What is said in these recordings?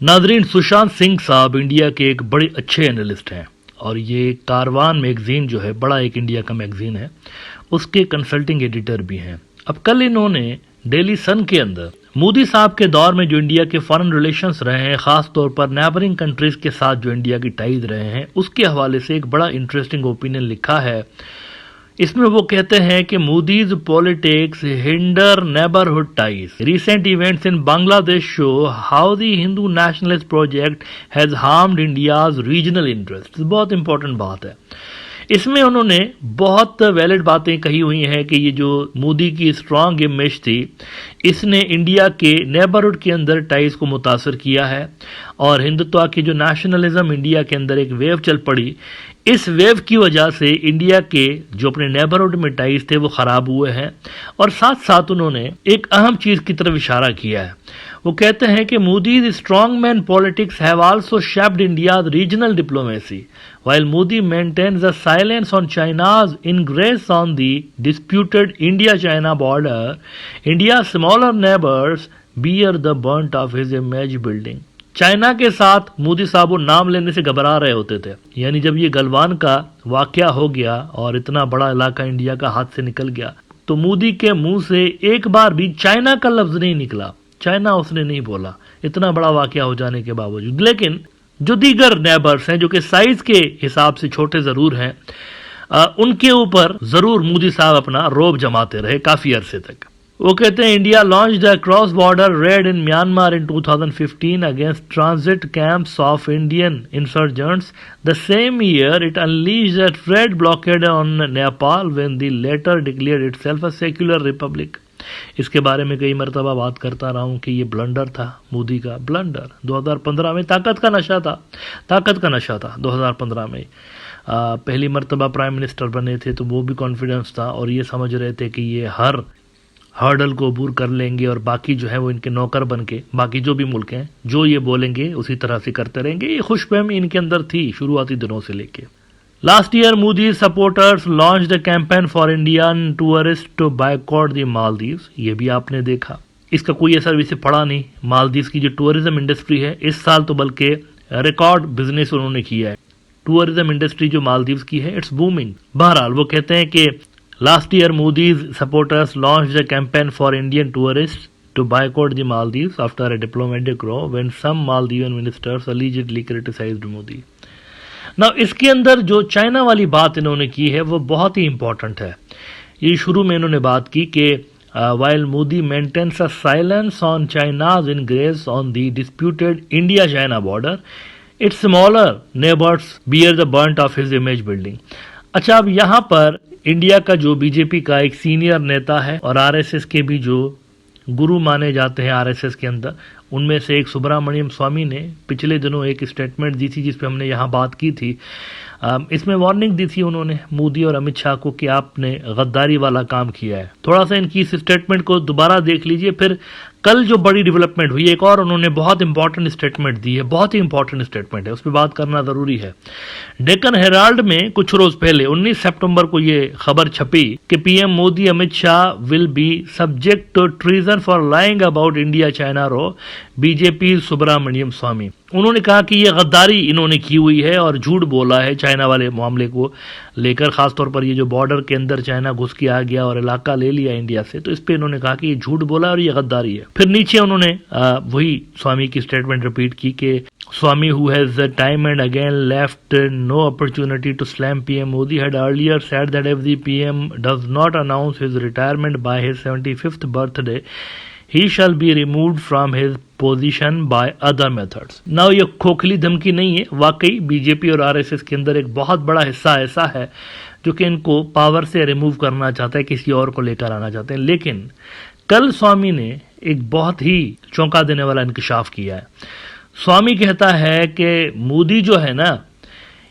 नाजरीन, सुशांत सिंह साहब इंडिया के एक बड़े अच्छे एनालिस्ट हैं और ये कारवान मैगजीन जो है बड़ा एक इंडिया का मैगजीन है, उसके कंसल्टिंग एडिटर भी हैं। अब कल इन्होंने डेली सन के अंदर मोदी साहब के दौर में जो इंडिया के फॉरेन रिलेशंस रहे हैं, खास तौर पर नेबरिंग कंट्रीज के साथ जो इंडिया की टाइज रहे हैं, उसके हवाले से एक बड़ा इंटरेस्टिंग ओपिनियन लिखा है। इसमें वो कहते हैं कि Modi's politics hinder neighbourhood ties. Recent events in Bangladesh show how the Hindu nationalist project has harmed India's regional interest. बहुत इंपॉर्टेंट बात है। इसमें उन्होंने बहुत वैलिड बातें कही हुई हैं कि ये जो मोदी की स्ट्रांग इमेज थी, इसने इंडिया के नेबरहुड के अंदर टाइज को मुतासर किया है और हिंदुत्व की जो नेशनलिज्म इंडिया के अंदर एक वेव चल पड़ी, इस वेव की वजह से इंडिया के जो अपने नेबरहुड में टाइज थे वो खराब हुए हैं। और साथ साथ उन्होंने एक अहम चीज की तरफ इशारा किया है। वो कहते हैं कि Modi's strong man politics have also shaped India's regional diplomacy while Modi maintains a silence on China's ingress on the disputed India-China border, India's smaller neighbors bear the brunt of his image building. China के साथ मोदी साहब वो नाम लेने से घबरा रहे होते थे, यानी जब ये गलवान का वाकया हो गया और इतना बड़ा इलाका इंडिया का हाथ से निकल गया, तो मोदी के मुंह से एक बार भी चाइना का लफ्ज नहीं निकला, चाइना उसने नहीं बोला, इतना बड़ा वाकया हो जाने के बावजूद। लेकिन जो दीगर नेबर्स हैं जो कि साइज के हिसाब से छोटे जरूर हैं, उनके ऊपर जरूर मोदी साहब अपना रोब जमाते रहे काफी अरसे तक। वो कहते हैं India launched a cross border raid in Myanmar in 2015 against transit camps of Indian insurgents. The same year it unleashed a trade blockade on Nepal when the latter declared itself a secular republic. इसके बारे में कई मरतबा बात करता रहा हूं कि ये ब्लंडर था मोदी का, ब्लंडर। 2015 में ताकत का नशा था 2015 में। पहली मरतबा प्राइम मिनिस्टर बने थे तो वो भी कॉन्फिडेंस था और ये समझ रहे थे कि ये हर हर्डल को अबूर कर लेंगे और बाकी जो है वो इनके नौकर बन के, बाकी जो भी मुल्क हैं जो ये बोलेंगे उसी तरह से करते रहेंगे। ये खुशफहमी इनके अंदर थी शुरुआती दिनों से लेके। Last year, Modi's supporters launched a campaign for Indian tourists to boycott the Maldives. ये भी आपने देखा, इसका कोई असर इसे पड़ा नहीं। मालदीव की जो टूरिज्म इंडस्ट्री है इस साल तो बल्कि रिकॉर्ड बिजनेस उन्होंने किया है। टूरिज्म इंडस्ट्री जो मालदीव की है इट्स बूमिंग। बहरहाल वो कहते हैं कि last year Modi's supporters launched a campaign for Indian tourists to boycott the Maldives after a diplomatic row when some Maldivian ministers allegedly criticized Modi. ना इसके अंदर जो चाइना वाली बात इन्होंने की है वो बहुत ही इंपॉर्टेंट है। ये शुरू में इन्होंने बात की कि while Modi maintains a silence on China's ingress on the disputed India-China border, its smaller neighbors bear the brunt of his image building. अच्छा, अब यहाँ पर इंडिया का जो बीजेपी का एक सीनियर नेता है और आरएसएस के भी जो गुरु माने जाते हैं आरएसएस के अंदर, उनमें से एक सुब्रमण्यम स्वामी ने पिछले दिनों एक स्टेटमेंट दी थी जिस पे हमने यहाँ बात की थी। इसमें वार्निंग दी थी उन्होंने मोदी और अमित शाह को कि आपने गद्दारी वाला काम किया है। थोड़ा सा इनकी इस स्टेटमेंट को दोबारा देख लीजिए। फिर कल जो बड़ी डेवलपमेंट हुई, एक और उन्होंने बहुत इंपॉर्टेंट स्टेटमेंट दी है, बहुत ही इंपॉर्टेंट स्टेटमेंट है, उस पर बात करना जरूरी है। डेक्कन हेराल्ड में कुछ रोज पहले 19 सितंबर को ये खबर छपी कि PM Modi Amit Shah will be subject to treason for lying about India China row, BJP Subramanian Swamy. उन्होंने कहा कि ये गद्दारी इन्होंने की हुई है और झूठ बोला है चाइना वाले मामले को लेकर, खासतौर पर ये जो बॉर्डर के अंदर चाइना घुस के आ गया और इलाका ले लिया इंडिया से, तो इस पे इन्होंने कहा कि ये झूठ बोला और ये गद्दारी है। फिर नीचे उन्होंने वही स्वामी की स्टेटमेंट रिपीट की कि Swamy who has time and again left no opportunity to slam PM Modi had earlier said that if the PM does not announce his retirement by his 75th birthday he shall be removed from his position by other methods. Now ये खोखली धमकी नहीं है, वाकई BJP और RSS के अंदर एक बहुत बड़ा हिस्सा ऐसा है जो कि इनको पावर से रिमूव करना चाहता है, किसी और को लेकर आना चाहते हैं। लेकिन कल स्वामी ने एक बहुत ही चौंका देने वाला इंकशाफ किया है। स्वामी कहता है कि मोदी जो है ना,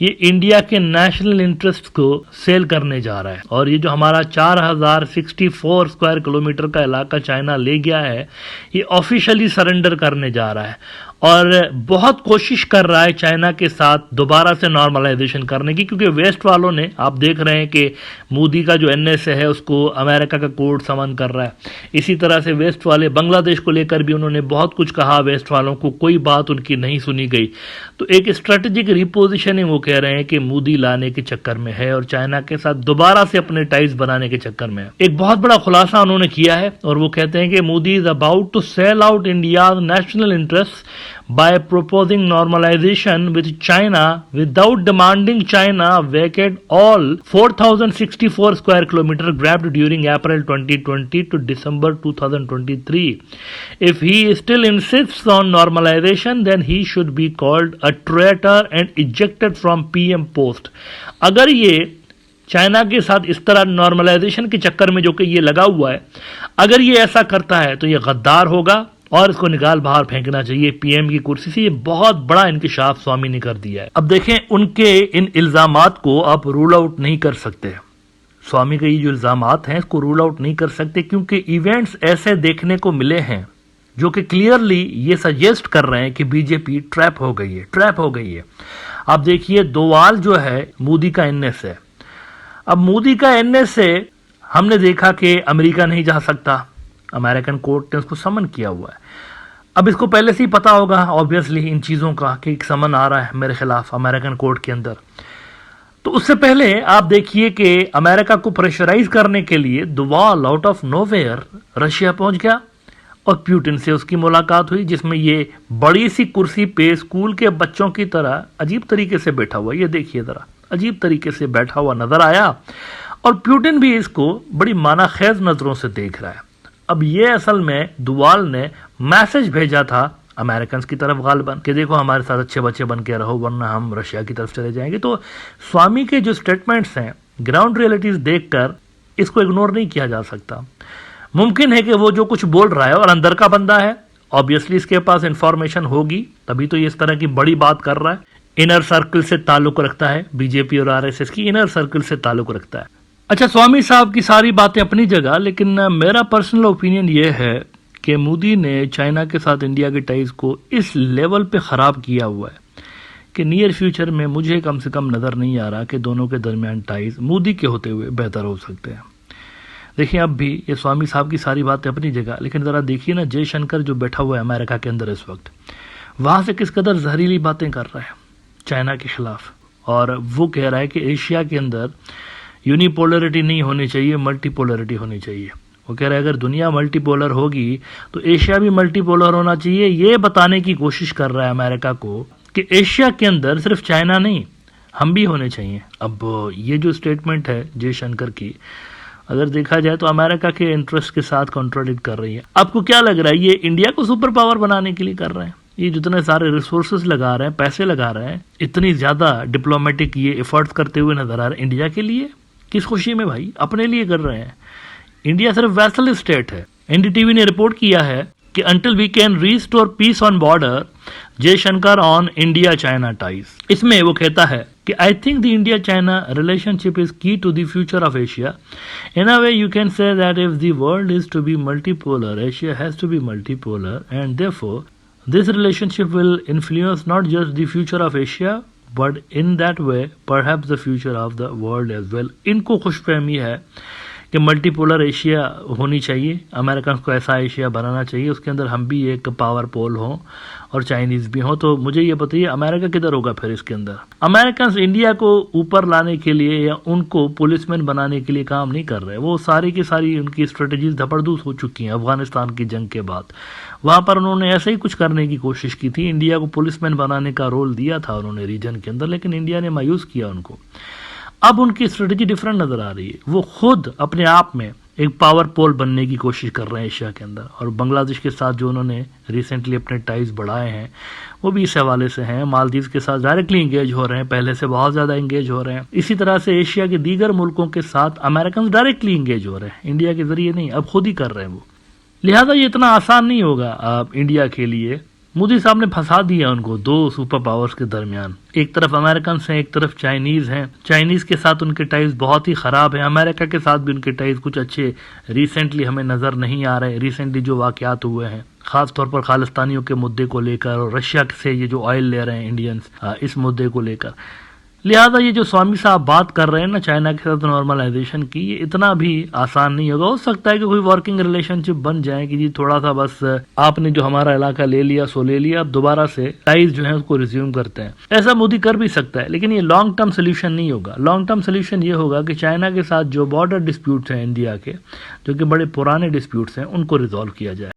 ये इंडिया के नेशनल इंटरेस्ट को सेल करने जा रहा है और ये जो हमारा 4064 स्क्वायर किलोमीटर का इलाका चाइना ले गया है, ये ऑफिशियली सरेंडर करने जा रहा है और बहुत कोशिश कर रहा है चाइना के साथ दोबारा से नॉर्मलाइजेशन करने की, क्योंकि वेस्ट वालों ने, आप देख रहे हैं कि मोदी का जो एनएसए है उसको अमेरिका का कोर्ट समन कर रहा है। इसी तरह से वेस्ट वाले बांग्लादेश को लेकर भी उन्होंने बहुत कुछ कहा, वेस्ट वालों को कोई बात उनकी नहीं सुनी गई। तो एक स्ट्रेटेजिक रिपोजिशनिंग वो कह रहे हैं कि मोदी लाने के चक्कर में है और चाइना के साथ दोबारा से अपने टाइज बनाने के चक्कर में है। एक बहुत बड़ा खुलासा उन्होंने किया है और वो कहते हैं कि Modi is about to sell out India national interest by proposing normalization with China without demanding China vacate all 4,064 square kilometer grabbed during April 2020 to December 2023. If he still insists on normalization, then he should be called a traitor and ejected from PM post. अगर ये China के साथ इस तरह normalisation के चक्कर में जो कि ये लगा हुआ है, अगर ये ऐसा करता है तो ये गद्दार होगा और इसको निकाल बाहर फेंकना चाहिए पीएम की कुर्सी से। ये बहुत बड़ा इंकशाफ स्वामी ने कर दिया है। अब देखें, उनके इन इल्जामात को आप रूल आउट नहीं कर सकते। स्वामी के ये जो इल्जामात हैं इसको रूल आउट नहीं कर सकते, क्योंकि इवेंट्स ऐसे देखने को मिले हैं जो कि क्लियरली ये सजेस्ट कर रहे हैं कि बीजेपी ट्रैप हो गई है। आप देखिए, दोवाल जो है मोदी का एनएस है। अब मोदी का एनएसए हमने देखा कि अमेरिका नहीं जा सकता, अमेरिकन कोर्ट ने उसको समन किया हुआ है। अब इसको पहले से ही पता होगा ऑब्वियसली इन चीज़ों का कि एक समन आ रहा है मेरे खिलाफ अमेरिकन कोर्ट के अंदर। तो उससे पहले आप देखिए कि अमेरिका को प्रेशराइज करने के लिए Doval out of nowhere Russia पहुंच गया और प्यूटिन से उसकी मुलाकात हुई, जिसमें ये बड़ी सी कुर्सी पे स्कूल के बच्चों की तरह अजीब तरीके से बैठा हुआ, ये देखिए ज़रा, अजीब तरीके से बैठा हुआ नजर आया और प्यूटिन भी इसको बड़ी मानाखेज नजरों से देख रहा है। अब ये असल में दुवाल ने मैसेज भेजा था अमेरिकन की तरफ गालिबन कि देखो हमारे साथ अच्छे बच्चे बन के रहो वरना हम रशिया की तरफ चले जाएंगे। तो स्वामी के जो स्टेटमेंट्स हैं, ग्राउंड रियलिटीज देखकर इसको इग्नोर नहीं किया जा सकता। मुमकिन है कि वो जो कुछ बोल रहा है और अंदर का बंदा है, ऑब्वियसली इसके पास इंफॉर्मेशन होगी, तभी तो ये इस तरह की बड़ी बात कर रहा है। इनर सर्कल से ताल्लुक रखता है, बीजेपी और आरएसएस की इनर सर्कल से ताल्लुक रखता है। अच्छा, स्वामी साहब की सारी बातें अपनी जगह, लेकिन मेरा पर्सनल ओपिनियन ये है कि मोदी ने चाइना के साथ इंडिया के टाइज को इस लेवल पे ख़राब किया हुआ है कि नियर फ्यूचर में मुझे कम से कम नज़र नहीं आ रहा कि दोनों के दरमियान टाइज मोदी के होते हुए बेहतर हो सकते हैं। देखिए, अब भी ये स्वामी साहब की सारी बातें अपनी जगह, लेकिन ज़रा देखिए ना, जयशंकर जो बैठा हुआ है अमेरिका के अंदर इस वक्त, वहाँ से किस कदर जहरीली बातें कर रहा है चाइना के खिलाफ। और वो कह रहा है कि एशिया के अंदर यूनिपोलरिटी नहीं होनी चाहिए, मल्टीपोलरिटी होनी चाहिए। वो कह रहा है अगर दुनिया मल्टीपोलर होगी तो एशिया भी मल्टीपोलर होना चाहिए। ये बताने की कोशिश कर रहा है अमेरिका को कि एशिया के अंदर सिर्फ चाइना नहीं, हम भी होने चाहिए। अब ये जो स्टेटमेंट है जयशंकर की, अगर देखा जाए तो अमेरिका के इंटरेस्ट के साथ कॉन्ट्राडिक्ट कर रही है। आपको क्या लग रहा है, ये इंडिया को सुपर पावर बनाने के लिए कर रहे हैं? ये जितने सारे रिसोर्सेज लगा रहे हैं, पैसे लगा रहे हैं, इतनी ज्यादा डिप्लोमेटिक ये एफर्ट्स करते हुए नजर आ रहे हैं, इंडिया के लिए? किस खुशी में भाई? अपने लिए कर रहे हैं। इंडिया सिर्फ वैसल स्टेट है। एनडीटीवी ने रिपोर्ट किया है कि until we can restore peace on border, Jaishankar on India China ties. इसमें वो कहता है कि I think the India China relationship is key to the future of Asia. In a way you can say that if the world is to be multipolar, Asia has to be multipolar and therefore this relationship will influence not just the future of Asia but in that way perhaps the future of the world as well। इनको खुशफहमी है कि multipolar Asia होनी चाहिए, American को ऐसा Asia बनाना चाहिए उसके अंदर हम भी एक पावर पोल हों और चाइनीज भी हों। तो मुझे ये बताइए अमेरिका किधर होगा फिर इसके अंदर? अमेरिकन इंडिया को ऊपर लाने के लिए या उनको पुलिसमैन बनाने के लिए काम नहीं कर रहे। वो सारी की सारी उनकी स्ट्रेटजीज धपड़धूस हो चुकी हैं अफगानिस्तान की जंग के बाद। वहां पर उन्होंने ऐसे ही कुछ करने की कोशिश की थी, इंडिया को पुलिसमैन बनाने का रोल दिया था उन्होंने रीजन के अंदर, लेकिन इंडिया ने मायूस किया उनको। अब उनकी स्ट्रेटजी डिफरेंट नजर आ रही है। वो खुद अपने आप में एक पावर पोल बनने की कोशिश कर रहे हैं एशिया के अंदर। और बांग्लादेश के साथ जो उन्होंने रिसेंटली अपने टाइज बढ़ाए हैं वो भी इस हवाले से हैं। मालदीव के साथ डायरेक्टली इंगेज हो रहे हैं, पहले से बहुत ज्यादा इंगेज हो रहे हैं। इसी तरह से एशिया के दीगर मुल्कों के साथ अमेरिकन डायरेक्टली इंगेज हो रहे हैं, इंडिया के जरिए नहीं, अब खुद ही कर रहे हैं वो। लिहाजा ये इतना आसान नहीं होगा इंडिया के लिए। मोदी साहब ने फंसा दिया उनको दो सुपर पावर्स के दरमियान। एक तरफ अमेरिकन हैं, एक तरफ चाइनीज हैं। चाइनीज के साथ उनके टाइज बहुत ही खराब है, अमेरिका के साथ भी उनके टाइज कुछ अच्छे रिसेंटली हमें नजर नहीं आ रहे। रिसेंटली जो वाकयात हुए हैं खास तौर पर खालिस्तानियों के मुद्दे को लेकर और रशिया से ये जो ऑयल ले रहे हैं इंडियंस, इस मुद्दे को लेकर। लिहाजा ये जो स्वामी साहब बात कर रहे हैं ना चाइना के साथ नॉर्मलाइजेशन की, ये इतना भी आसान नहीं होगा। हो सकता है कि कोई वर्किंग रिलेशनशिप बन जाए कि जी थोड़ा सा बस आपने जो हमारा इलाका ले लिया सो ले लिया, अब दोबारा से टाइज जो है उसको रिज्यूम करते हैं। ऐसा मोदी कर भी सकता है, लेकिन ये लॉन्ग टर्म सोल्यूशन नहीं होगा। लॉन्ग टर्म सोल्यूशन ये होगा कि चाइना के साथ जो बॉर्डर डिस्प्यूट्स हैं इंडिया के, जो कि बड़े पुराने डिस्प्यूट्स हैं, उनको रिजॉल्व किया जाए।